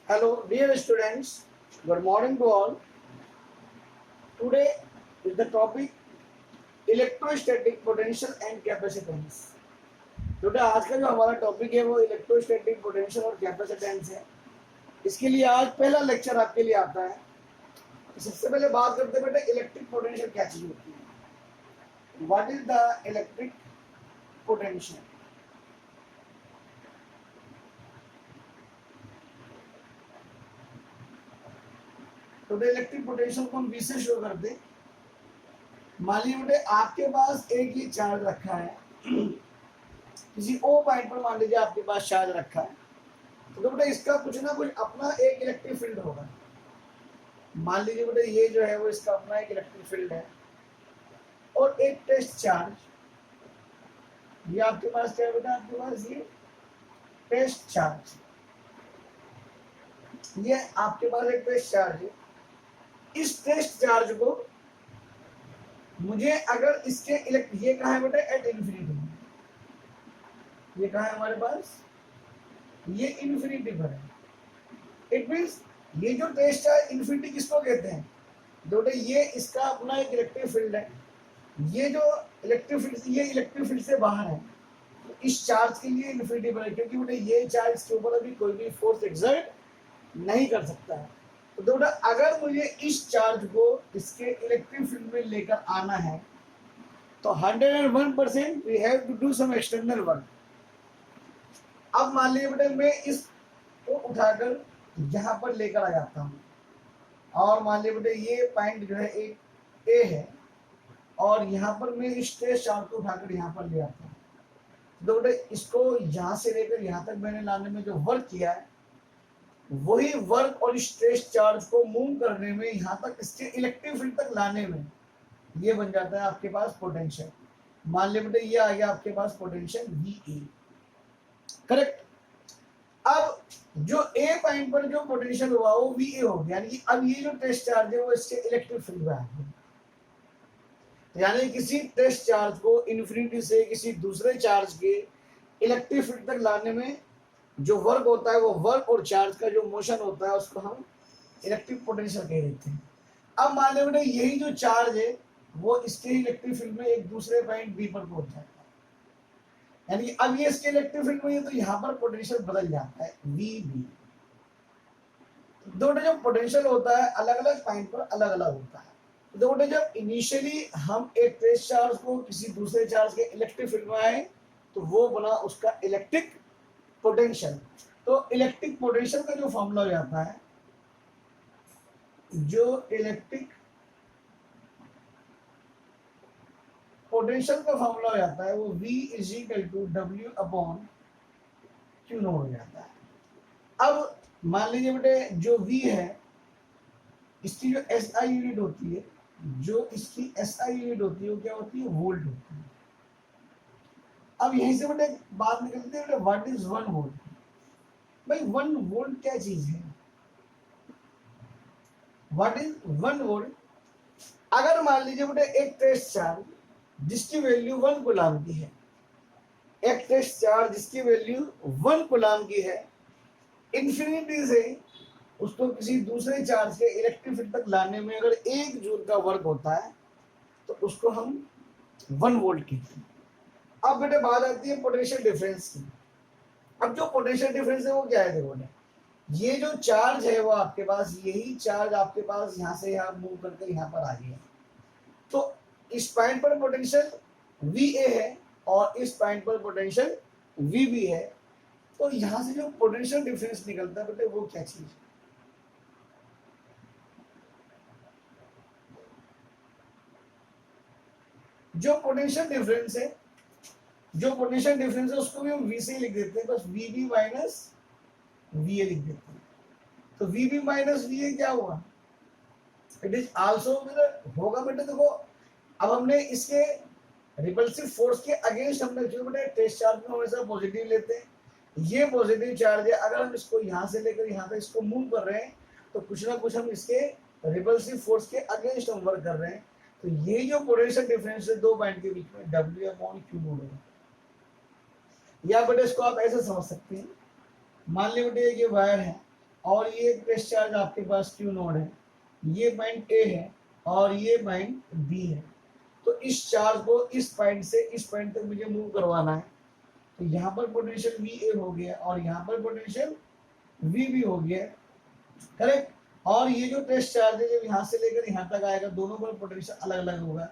Hello, dear students. Good morning to all. Today is the topic electrostatic potential and capacitance. Today आज का जो हमारा topic है वो इलेक्ट्रोस्टैटिक पोटेंशियल और कैपेसिटेंस है. इसके लिए आज पहला लेक्चर आपके लिए आता है. सबसे पहले बात करते हैं बेटा इलेक्ट्रिक पोटेंशियल क्या चीज होती है. What is the electric potential. Today electric potential को हम V से शो करते हैं. मान लीजिए बेटे आपके पास एक ही चार्ज रखा है किसी O पॉइंट पर. मान लीजिए आपके पास चार्ज रखा है तो बेटे इसका कुछ ना कुछ अपना एक इलेक्ट्रिक फील्ड होगा. मान लीजिए बेटे ये जो है वो इसका अपना एक इलेक्ट्रिक फील्ड है और एक टेस्ट चार्ज. ये आपके पास क्या है बेटा, आपके पास ये टेस्ट चार्ज. ये आपके पास एक टेस्ट चार्ज है. इस टेस्ट चार्ज को मुझे अगर इसके ये कहा है बेटा एट इन्फिनिटी. ये कहा है हमारे पास, ये इन्फिनिटी पर है. इट मींस ये जो टेस्ट चार्ज इन्फिनिटी किसको कहते हैं, जो बेटा ये इसका अपना एक इलेक्ट्रिक फील्ड है. ये जो इलेक्ट्रिक फील्ड, ये इलेक्ट्रिक फील्ड से बाहर है. तो इस चार्ज के लिए इन्फिनिटी पर है क्योंकि बेटा ये चार्ज के ऊपर अभी कोई भी फोर्स एक्सर्ट नहीं कर सकता है. तो बेटा अगर मुझे इस चार्ज को इसके इलेक्ट्रिक फील्ड में लेकर आना है तो 101% we have to do some external work. अब मान लीजिए बेटा मैं इसको उठाकर यहाँ पर लेकर आ जाता हूँ और मान लीजिए बेटा ये पॉइंट जो है एक ए है और यहाँ पर मैं इस टेस्ट चार्ज को उठाकर यहाँ पर ले आता हूँ. तो बेटा इसको यहाँ से लेकर यहाँ तक मैंने लाने में जो वर्क किया है वही वर्क और इस टेस्ट चार्ज को मूव करने में, यहाँ तक इसके इलेक्ट्रिक फील्ड तक लाने में ये बन जाता है आपके पास पोटेंशियल. मान लीजिए बेटा ये आ गया आपके पास पोटेंशियल VA. करेक्ट. अब जो ए पॉइंट पर जो पोटेंशियल हुआ वो VA हो गया. यानी कि अब ये जो टेस्ट चार्ज है वो इसके इलेक्ट्रिक फील्ड में आ गया. यानी किसी टेस्ट चार्ज को इन्फिनिटी से किसी दूसरे चार्ज के इलेक्ट्रिक फील्ड तक लाने में जो वर्क होता है वो वर्क और चार्ज का जो मोशन होता है उसको हम इलेक्ट्रिक पोटेंशियल कह देते हैं. अब मान लीजिए यही जो चार्ज है वो इसके इलेक्ट्रिक फील्ड में एक दूसरे पॉइंट बी पर पहुंच जाता है. यानी अब ये इसके इलेक्ट्रिक फील्ड में है तो यहाँ पर पोटेंशियल बदल जाता है VB. दोनों जो पोटेंशियल होता है अलग अलग पॉइंट पर अलग अलग होता है. दोनों जब इनिशियली हम एक टेस्ट चार्ज को किसी दूसरे चार्ज के इलेक्ट्रिक फील्ड में आए तो वो बना उसका इलेक्ट्रिक पोटेंशियल. तो इलेक्ट्रिक पोटेंशियल का जो फॉर्मूला हो जाता है, जो इलेक्ट्रिक पोटेंशियल का फॉर्मूला हो जाता है वो V = W upon Q note हो जाता है. अब मान लीजिए बेटे जो V है इसकी जो SI यूनिट होती है, जो इसकी SI यूनिट होती है वो क्या होती है, वोल्ट होती है. अब यहीं से बेटे बात निकलती है व्हाट इज 1 वोल्ट. भाई 1 वोल्ट क्या चीज है, व्हाट इज 1 वोल्ट. अगर मान लीजिए बेटे एक टेस्ट चार्ज जिसकी वैल्यू 1 कूलम की है, एक टेस्ट चार्ज जिसकी वैल्यू 1 कूलम की है, इन्फिनिटी से उसको किसी दूसरे चार्ज के इलेक्ट्रिक फील्ड तक लाने में अगर 1 जूल का वर्क होता है तो उसको हम 1 वोल्ट कहते हैं. अब बेटे बात आती है पोटेंशियल डिफरेंस की. अब जो पोटेंशियल डिफरेंस है वो क्या है, देखो बेटे ये जो चार्ज है वो आपके पास, यही चार्ज आपके पास यहाँ से यहाँ मूव करके यहाँ पर आ गया. तो इस पॉइंट पर पोटेंशियल VA है और इस पॉइंट पर पोटेंशियल VB है. तो यहाँ से जो पोटेंशियल डिफरेंस निकलता है बेटे वो क्या चीज है, जो पोटेंशियल डिफरेंस है, जो पोटेंशियल डिफरेंस है उसको भी हम V से लिख देते हैं, बस VB माइनस VA लिख देते हैं. तो VB माइनस VA क्या हुआ, इट इज आल्सो होगा बेटे. देखो अब हमने इसके रिपल्सिव फोर्स के अगेंस्ट हमने बेटे टेस्ट चार्ज में हमेशा पॉजिटिव लेते हैं. ये पॉजिटिव चार्ज है, अगर हम इसको यहाँ से लेकर यहाँ तक इसको मूव कर रहे हैं तो कुछ ना कुछ हम इसके रिपल्सिव फोर्स के अगेंस्ट हम वर्क कर रहे हैं. तो ये जो पोटेंशियल डिफरेंस है दो पॉइंट के बीच में W अपॉन Q नोट है. या बेटे इसको आप ऐसे समझ सकते हैं, मान लीजिए बेटे ये वायर है और ये टेस्ट चार्ज आपके पास क्यू नोड है, ये पॉइंट ए है और ये पॉइंट बी है। तो इस चार्ज को इस पॉइंट से इस पॉइंट तक मुझे मूव करवाना है। तो यहाँ पर पोटेंशियल वी ए हो गया और यहाँ पर पोटेंशियल वी बी हो गया, करेक्ट। और ये जो टेस्ट चार्ज है जब यहाँ से लेकर यहाँ तक आएगा, दोनों पर पोटेंशियल अलग अलग होगा।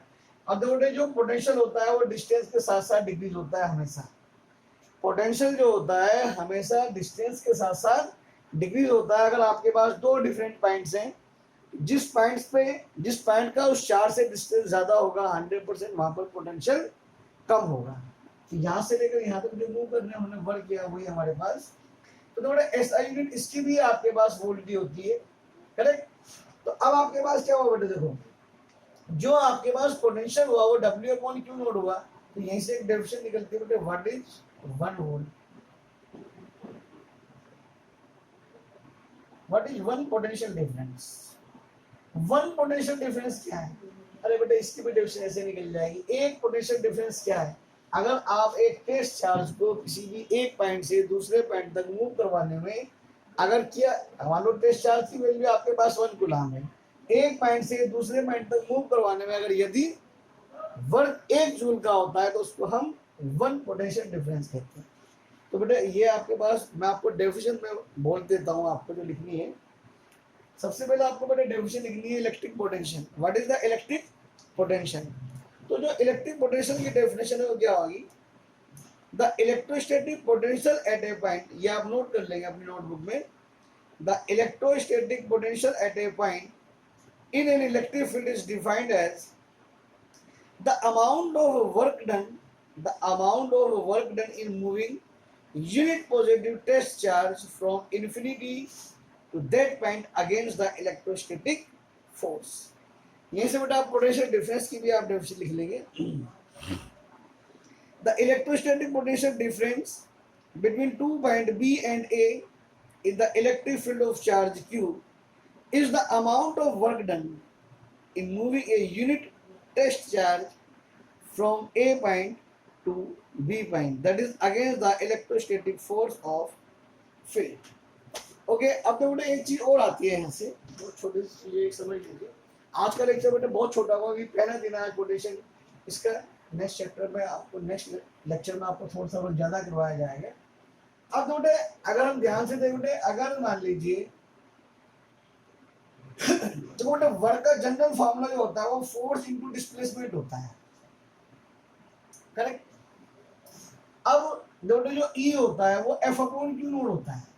अब देखो जो पोटेंशियल होता है वो डिस्टेंस के साथ साथ डिक्रीज होता है हमेशा। पोटेंशियल जो होता है हमेशा डिस्टेंस के साथ साथ डिक्रीज होता है। अगर आपके पास दो डिफरेंट पॉइंट्स हैं, जिस पॉइंट का उस चार्ज से डिस्टेंस ज्यादा होगा 100%, वहां पर पोटेंशियल कम होगा। तो यहाँ से लेकर यहाँ तक जो मूव करने हमने वर्क किया वही हमारे पास। तो थोड़ा एसआई यूनिट इसकी भी आपके पास वोल्टी होती है, करेक्ट। तो अब आपके पास क्या हुआ बेटे, देखो जो आपके पास पोटेंशियल हुआ वो W अपॉन क्यू नोड हुआ। तो यहीं से एक डेफिनेशन निकलती है बेटे, what is 1 volt, what is 1 potential difference. 1 potential difference क्या है? अरे बेटे इसकी भी डेफिनेशन ऐसे निकल जाएगी। एक पोटेंशियल डिफरेंस क्या है? अगर आप एक टेस्ट चार्ज को किसी भी एक पॉइंट से दूसरे पॉइंट तक मूव करवाने में अगर किया, मान लो टेस्ट चार्ज की वैल्यू आपके पास 1 कूलम है, एक पॉइंट से दूसरे पॉइंट तक मूव करवाने में अगर यदि वर्क 1 जूल का होता है तो उसको हम 1 पोटेंशियल डिफरेंस कहते हैं। तो बेटा ये आपके पास, मैं आपको डेफिनेशन में बोल देता हूँ आपको जो लिखनी है। सबसे पहले आपको बेटा डेफिनेशन लिखनी है electric potential. What is the electric potential? तो जो इलेक्ट्रिक पोटेंशियल की डेफिनेशन है वो क्या होगी? The electrostatic potential at a point, ये आप नोट कर लेंगे अपनी नोटबुक में। The electrostatic potential at a point in an electric field is defined as the amount of work done in moving unit positive test charge from infinity to that point against the electrostatic force। यहीं से बेटा आप potential difference की भी आप definition लिख लेंगे। The electrostatic potential difference between 2 point B and A in the electric field of charge Q is the amount of work done in moving a unit test charge from A point to B point, that is against the electrostatic force of field। Okay, अब तो बेटा एक चीज और आती है यहाँ से, बहुत छोटी सी चीज एक समझ लीजिए। आज का लेक्चर बेटा बहुत छोटा होगा, अभी पहला दिन है पोटेंशियल, इसका नेक्स्ट चैप्टर में आपको, नेक्स्ट लेक्चर में आपको थोड़ा सा और ज्यादा करवाया जाएगा। अब तो बेटे अगर हम ध्यान से देखें बेटे, अगर मान लीजिए तो बेटे वर्क का जनरल फॉर्मूला जो होता है वो फोर्स इनटू डिस्प्लेसमेंट होता है, करेक्ट। अब जो ई होता है वो एफ अपॉन क्यू नोड होता है।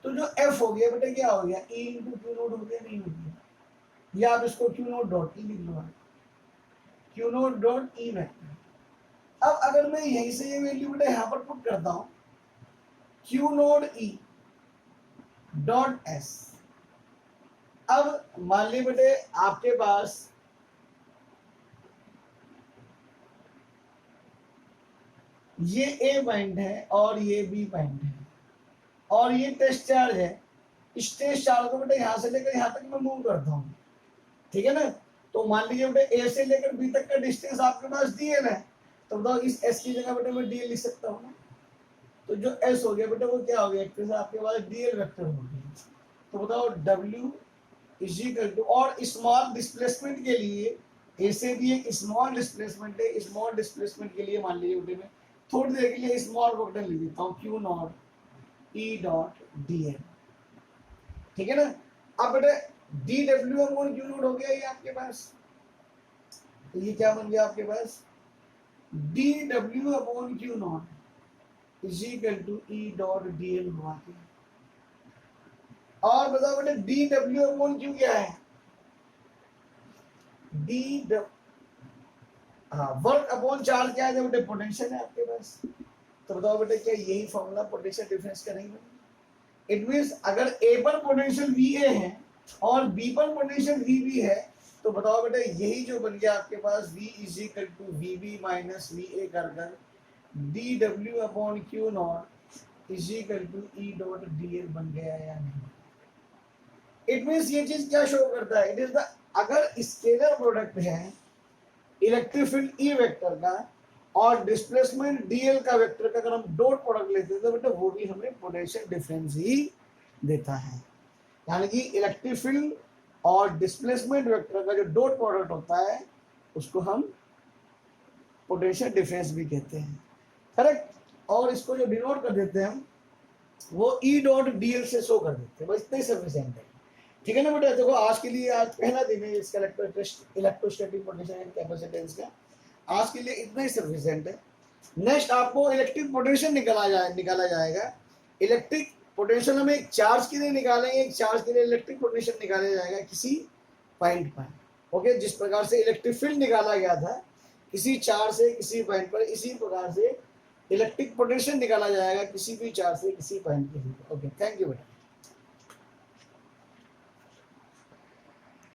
तो जो एफ हो गया बेटा क्या हो गया, ई इंटू क्यू नोड हो गया, नहीं हो गया, या आप इसको क्यू नोड डॉट ई लिख लो, Q node dot E vector. अब अगर मैं यहीं से ये वैल्यू बेटा यहाँ पर पुट करता हूँ, Q node E dot S. अब मान ली बेटे आपके पास ये ए पॉइंट है और ये बी पॉइंट है और ये टेस्ट चार्ज है। इस टेस्ट चार्ज को बेटे यहाँ से लेकर यहाँ तक मैं मूव करता हूँ, ठीक है ना। तो मान लीजिए बेटे ए से लेकर बी तक का डिस्टेंस आपके पास डीएल है, तो बताओ इस एस की जगह बेटे मैं डीएल लिख सकता हूँ ना। तो जो एस हो गया बेटे वो क्या हो गया, एक तरह से आपके पास डीएल वेक्टर हो गया। तो बताओ डब्ल्यू इज इक्वल टू, और स्मॉल डिस्प्लेसमेंट के लिए ए से भी एक स्मॉल डिस्प्लेसमेंट है, स्मॉल डिस्प्लेसमेंट के लिए मान लीजिए बेटे मैं थोड़ी देर के लिए स्मॉल वेक्टर लिख देता हूँ, Q not E dot D L, ठीक है ना। अब बेटे D W upon Q not हो गया ये आपके पास, तो ये क्या बन गया आपके पास, D W upon Q not is equal to E dot D L हुआ के। और बताओ बेटे डी डब्ल्यू अपॉन क्यू क्या है, डी वर्क अपॉन चार्ज क्या है बेटे, पोटेंशियल है आपके पास। तो बताओ बेटे क्या यही फॉर्मूला पोटेंशियल डिफरेंस का नहीं है? इट मींस अगर ए पर पोटेंशियल वी ए है और बी पर पोटेंशियल वी बी है, तो बताओ बेटे यही जो बन गया आपके पास v is equal to V B minus V A कर D W upon Q not is equal to E dot D L बन गया या नहीं। इट मींस ये चीज क्या शो करता है, इट इज द, अगर स्केलर प्रोडक्ट है इलेक्ट्रिक फील्ड ई वेक्टर का, और डिस्प्लेसमेंट डीएल का वेक्टर का अगर हम डॉट प्रोडक्ट लेते तो बेटा वो भी हमें पोटेंशियल डिफरेंस ही देता है। यानी कि इलेक्ट्रिक फील्ड और डिस्प्लेसमेंट वेक्टर का जो डॉट प्रोडक्ट होता है उसको हम पोटेंशियल डिफरेंस भी कहते हैं, करेक्ट। और इसको जो डिनोट कर देते हैं हम वो ई डॉट डीएल से शो कर देते हैं, बस इतना ही सफिशिएंट है। ठीक है ना बेटा। देखो आज के लिए, आज पहला दिन है इसका इलेक्ट्रोस्टैटिक पोटेंशियल एंड कैपेसिटेंस का, आज के लिए इतना ही सफिशिएंट है। नेक्स्ट आपको इलेक्ट्रिक पोटेंशियल निकाला जाएगा। इलेक्ट्रिक पोटेंशियल हम एक चार्ज के लिए निकालेंगे, एक चार्ज के लिए इलेक्ट्रिक पोटेंशियल निकाला जाएगा किसी पॉइंट पर। ओके, जिस प्रकार से इलेक्ट्रिक फील्ड निकाला गया था किसी चार्ज से किसी पॉइंट पर, इसी प्रकार से इलेक्ट्रिक पोटेंशियल निकाला जाएगा किसी भी चार्ज से किसी पॉइंट पर। ओके, थैंक यू बेटा।